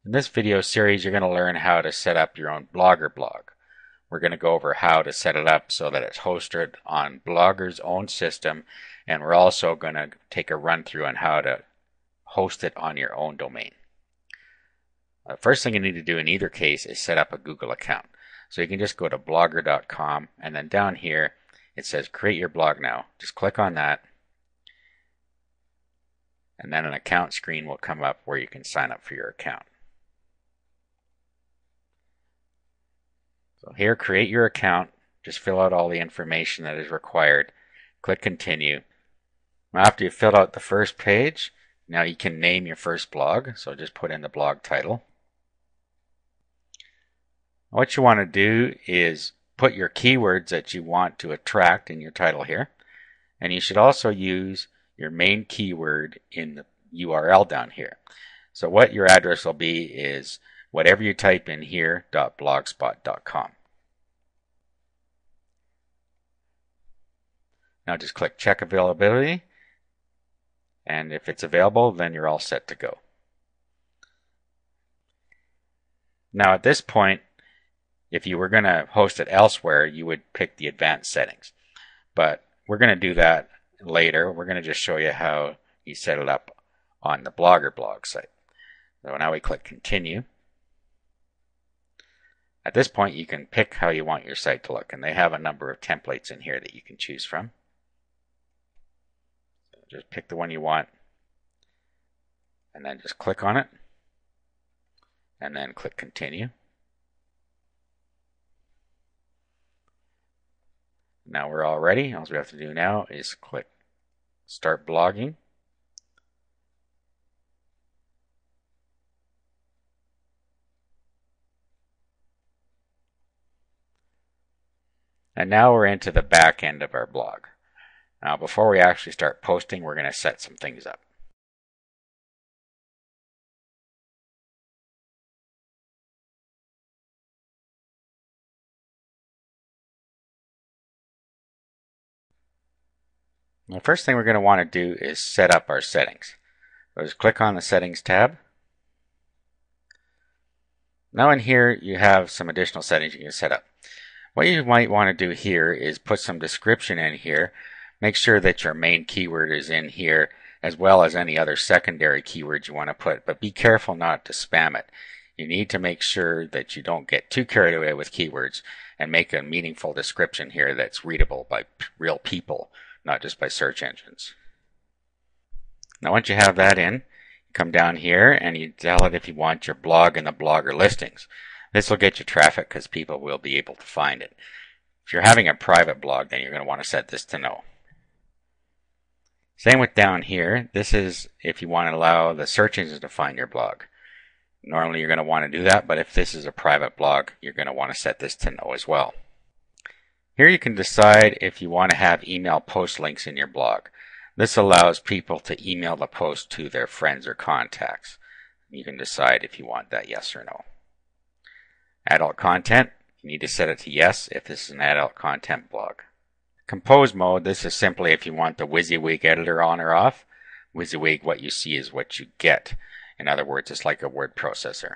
In this video series, you're going to learn how to set up your own Blogger blog. We're going to go over how to set it up so that it's hosted on Blogger's own system, and we're also going to take a run through on how to host it on your own domain. The first thing you need to do in either case is set up a Google account. So you can just go to blogger.com, and then down here it says create your blog now. Just click on that, and then an account screen will come up where you can sign up for your account. So here, create your account. Just fill out all the information that is required. Click continue. After you've filled out the first page, now you can name your first blog. So just put in the blog title. What you want to do is put your keywords that you want to attract in your title here. And you should also use your main keyword in the URL down here. So what your address will be is whatever you type in here, .blogspot.com. Now just click check availability, and if it's available, then you're all set to go. Now at this point, if you were going to host it elsewhere, you would pick the advanced settings. But we're going to do that later. We're going to just show you how you set it up on the Blogger blog site. So now we click continue. At this point, you can pick how you want your site to look, and they have a number of templates in here that you can choose from. So just pick the one you want, and then just click on it, and then click continue. Now we're all ready. All we have to do now is click start blogging. And now we're into the back end of our blog. Now before we actually start posting, we're going to set some things up. The first thing we're going to want to do is set up our settings. So just click on the settings tab. Now in here you have some additional settings you can set up. What you might want to do here is put some description in here. Make sure that your main keyword is in here, as well as any other secondary keywords you want to put, but be careful not to spam it. You need to make sure that you don't get too carried away with keywords and make a meaningful description here that's readable by real people, not just by search engines. Now once you have that in, you come down here and you tell it if you want your blog in the Blogger listings. This will get you traffic because people will be able to find it. If you're having a private blog, then you're going to want to set this to no. Same with down here. This is if you want to allow the search engines to find your blog. Normally you're going to want to do that, but if this is a private blog, you're going to want to set this to no as well. Here you can decide if you want to have email post links in your blog. This allows people to email the post to their friends or contacts. You can decide if you want that, yes or no. Adult content, you need to set it to yes if this is an adult content blog. Compose mode, this is simply if you want the WYSIWYG editor on or off. WYSIWYG, what you see is what you get. In other words, it's like a word processor.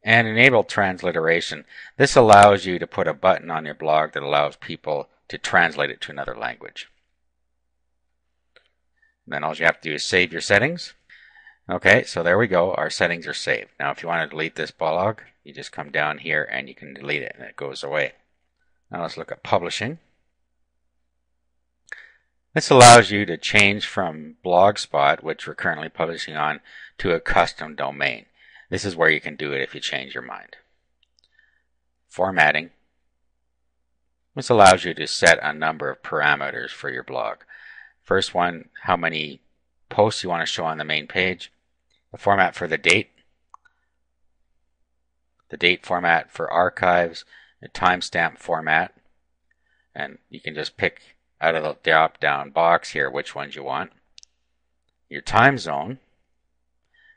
And enable transliteration. This allows you to put a button on your blog that allows people to translate it to another language. And then all you have to do is save your settings. Okay, so there we go. Our settings are saved. Now if you want to delete this blog, you just come down here and you can delete it and it goes away. Now let's look at publishing. This allows you to change from Blogspot, which we're currently publishing on, to a custom domain. This is where you can do it if you change your mind. Formatting. This allows you to set a number of parameters for your blog. First one, how many posts you want to show on the main page. The format for the date format for archives, the timestamp format, and you can just pick out of the drop down box here which ones you want. Your time zone,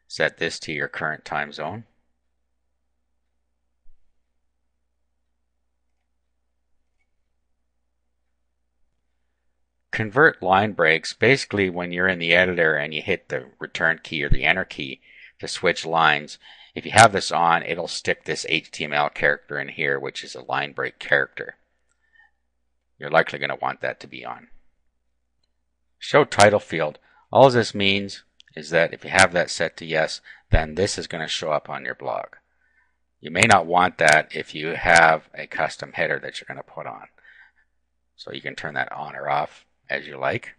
set this to your current time zone. Convert line breaks, basically when you're in the editor and you hit the return key or the enter key to switch lines, If you have this on, it'll stick this HTML character in here, which is a line break character. You're likely going to want that to be on. Show title field. All this means is that if you have that set to yes, then this is going to show up on your blog. You may not want that if you have a custom header that you're going to put on. So you can turn that on or off as you like.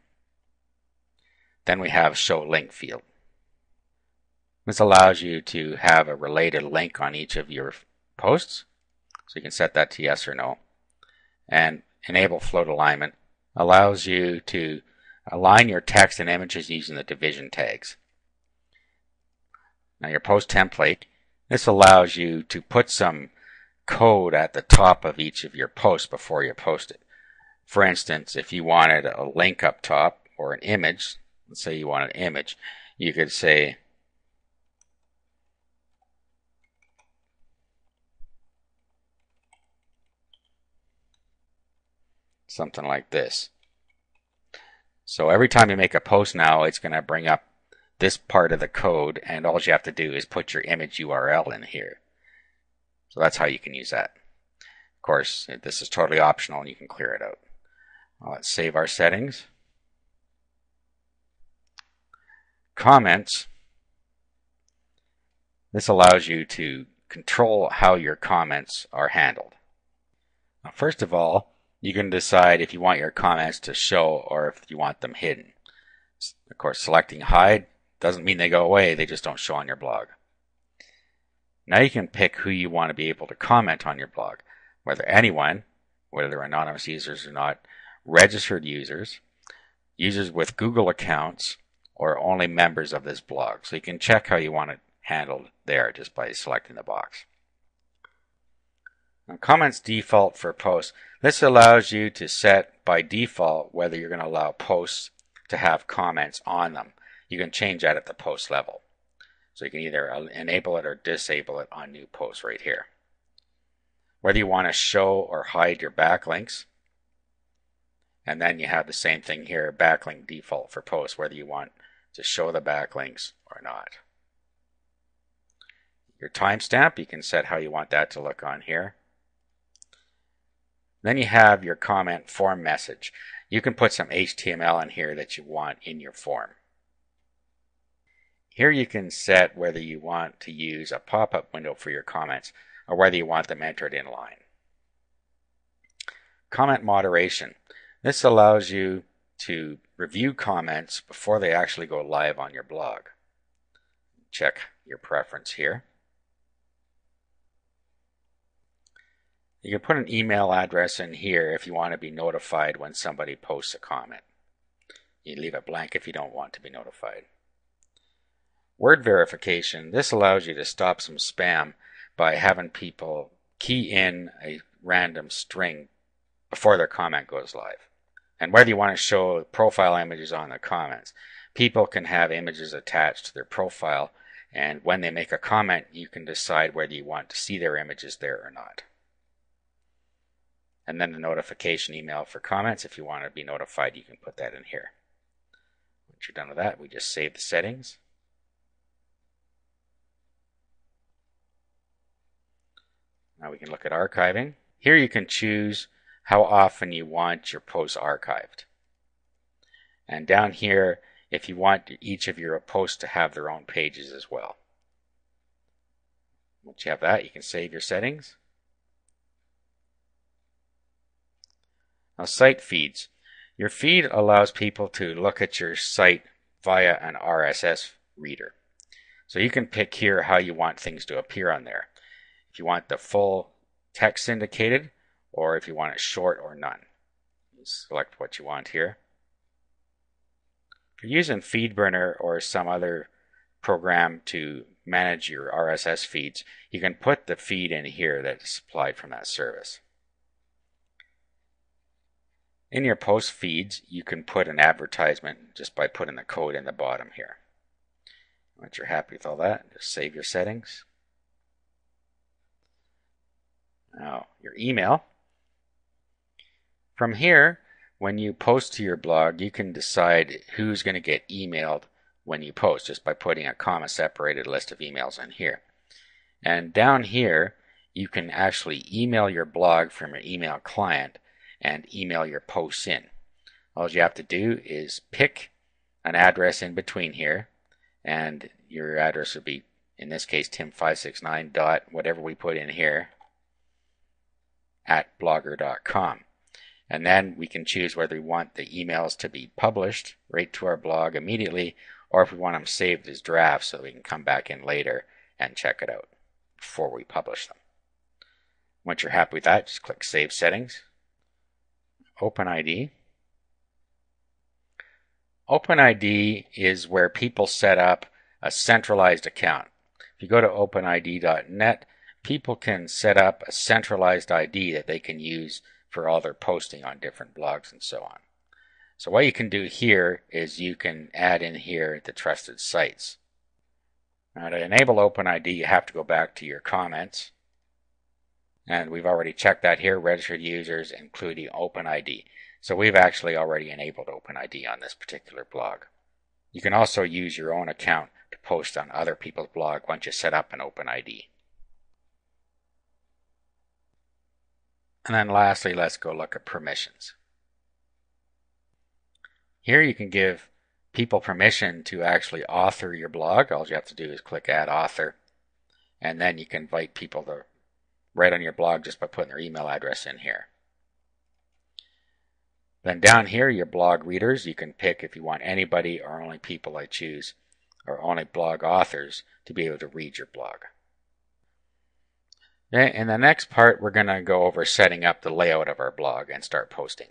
Then we have show link field. This allows you to have a related link on each of your posts. So you can set that to yes or no. And enable float alignment allows you to align your text and images using the division tags. Now your post template, this allows you to put some code at the top of each of your posts before you post it. For instance, if you wanted a link up top or an image, let's say you want an image, you could say something like this. So every time you make a post now, it's going to bring up this part of the code, and all you have to do is put your image URL in here. So that's how you can use that. Of course, this is totally optional and you can clear it out. Let's save our settings. Comments. This allows you to control how your comments are handled. Now, first of all, you can decide if you want your comments to show or if you want them hidden. Of course, selecting hide doesn't mean they go away, they just don't show on your blog. Now you can pick who you want to be able to comment on your blog, whether anyone, whether they're anonymous users or not, registered users, users with Google accounts, or only members of this blog. So you can check how you want it handled there just by selecting the box. Now, comments default for posts. This allows you to set by default whether you're going to allow posts to have comments on them. You can change that at the post level. So you can either enable it or disable it on new posts right here. Whether you want to show or hide your backlinks. And then you have the same thing here, backlink default for posts, whether you want to show the backlinks or not. Your timestamp, you can set how you want that to look on here. Then you have your comment form message. You can put some HTML in here that you want in your form. Here you can set whether you want to use a pop-up window for your comments or whether you want them entered in line. Comment moderation. This allows you to review comments before they actually go live on your blog. Check your preference here. You can put an email address in here if you want to be notified when somebody posts a comment. You leave it blank if you don't want to be notified. Word verification. This allows you to stop some spam by having people key in a random string before their comment goes live. And whether you want to show profile images on the comments, people can have images attached to their profile, and when they make a comment, you can decide whether you want to see their images there or not. And then the notification email for comments, if you want to be notified, you can put that in here. Once you're done with that, we just save the settings. Now we can look at archiving. Here you can choose how often you want your posts archived. And down here, if you want each of your posts to have their own pages as well. Once you have that, you can save your settings. Now, site feeds. Your feed allows people to look at your site via an RSS reader. So you can pick here how you want things to appear on there. If you want the full text indicated, or if you want it short or none. Select what you want here. If you're using FeedBurner or some other program to manage your RSS feeds, you can put the feed in here that's supplied from that service. In your post feeds, you can put an advertisement just by putting the code in the bottom here. Once you're happy with all that, just save your settings. Now, your email. From here, when you post to your blog, you can decide who's going to get emailed when you post just by putting a comma-separated list of emails in here. And down here, you can actually email your blog from your email client and email your posts in. All you have to do is pick an address in between here, and your address would be, in this case, tim569 dot whatever we put in here at blogger.com. And then we can choose whether we want the emails to be published right to our blog immediately, or if we want them saved as drafts so we can come back in later and check it out before we publish them. Once you're happy with that, just click Save Settings. OpenID. OpenID is where people set up a centralized account. If you go to openid.net, people can set up a centralized ID that they can use for all their posting on different blogs and so on. So what you can do here is you can add in here the trusted sites. Now to enable OpenID, you have to go back to your comments. And we've already checked that here, registered users including OpenID. So we've actually already enabled OpenID on this particular blog. You can also use your own account to post on other people's blog once you set up an OpenID. And then lastly, let's go look at permissions. Here you can give people permission to actually author your blog. All you have to do is click Add Author, and then you can invite people to write on your blog just by putting their email address in here. Then down here, your blog readers, you can pick if you want anybody or only people I choose, or only blog authors to be able to read your blog. Okay, in the next part, we're going to go over setting up the layout of our blog and start posting.